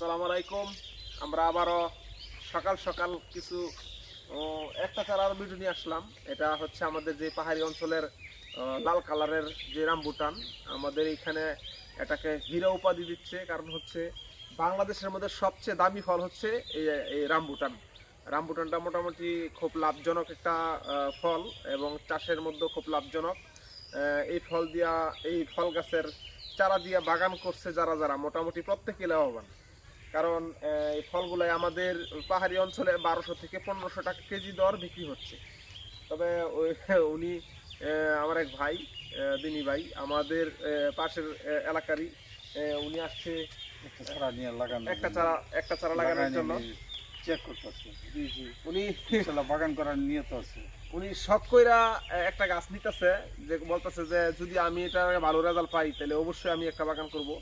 আসসালামু আলাইকুম। আমরা আবারও সকাল সকাল কিছু একটা চারার ভিডিও নিয়ে আসলাম। এটা হচ্ছে আমাদের যে পাহাড়ি অঞ্চলের লাল কালারের যে রামবুটান, আমাদের এখানে এটাকে হীরা উপাধি দিচ্ছে। কারণ হচ্ছে বাংলাদেশের মধ্যে সবচেয়ে দামি ফল হচ্ছে এই রামবুটান। রামবুটানটা মোটামুটি খুব লাভজনক একটা ফল এবং চাষের মধ্যেও খুব লাভজনক। এই ফল গাছের চারা দিয়ে বাগান করছে যারা যারা মোটামুটি প্রত্যেকে লাভবান। কারণ এই ফলগুলো আমাদের পাহাড়ি অঞ্চলে 1200 থেকে 1500 টাকা কেজি দর বিক্রি হচ্ছে। তবে উনি আমার এক ভাই, দিনী ভাই, আমাদের পাশের এলাকারই, উনি আসছে একটা চারা লাগানোর জন্য। চেক করতেছে উনি বাগান করার নিয়ত আছে। উনি শখ কইরা একটা গাছ নিতেছে, যে বলতেছে যে যদি আমি এটা ভালো রেজাল্ট পাই তাহলে অবশ্যই আমি একটা বাগান করব।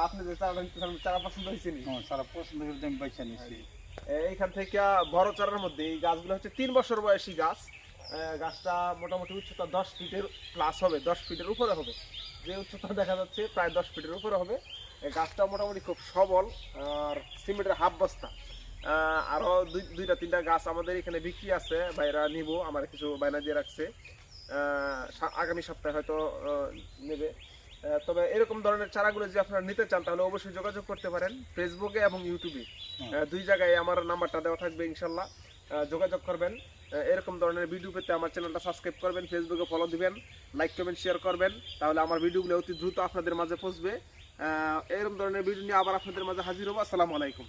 আপনি যে চারা নিতেছেন, চারা পছন্দ হয়েছে নি? সারা পছন্দ করে আমি পয়সা নিচ্ছি। এইখান থেকে বড় চারার মধ্যে এই গাছগুলো হচ্ছে 3 বছর বয়সী গাছ। গাছটা মোটামুটি উচ্চতা 10 ফিটের প্লাস হবে, 10 ফিটের উপরে হবে। যে উচ্চতা দেখা যাচ্ছে প্রায় 10 ফিটের উপরে হবে। এই গাছটা মোটামুটি খুব সবল, আর সিমেন্টের হাফ বস্তা। আরো দুইটা তিনটা গাছ আমাদের এখানে বিক্রি আছে, ভাইরা নিব, আমার কিছু বায়না দিয়ে রাখছে। আগামী সপ্তাহে হয়তো নেবে। তবে এরকম ধরনের চারাগুলো যদি আপনারা নিতে চান তাহলে অবশ্যই যোগাযোগ করতে পারেন ফেসবুকে এবং ইউটিউবে। দুই জায়গায় আমার নাম্বারটা দেওয়া থাকবে, ইনশাল্লাহ যোগাযোগ করবেন। এরকম ধরনের ভিডিও পেতে আমার চ্যানেলটা সাবস্ক্রাইব করবেন, ফেসবুকে ফলো দিবেন, লাইক কমেন্ট শেয়ার করবেন, তাহলে আমার ভিডিওগুলো অতি দ্রুত আপনাদের মাঝে পৌঁছবে। এরকম ধরনের ভিডিও নিয়ে আবার আপনাদের মাঝে হাজির হবো। আসসালামু আলাইকুম।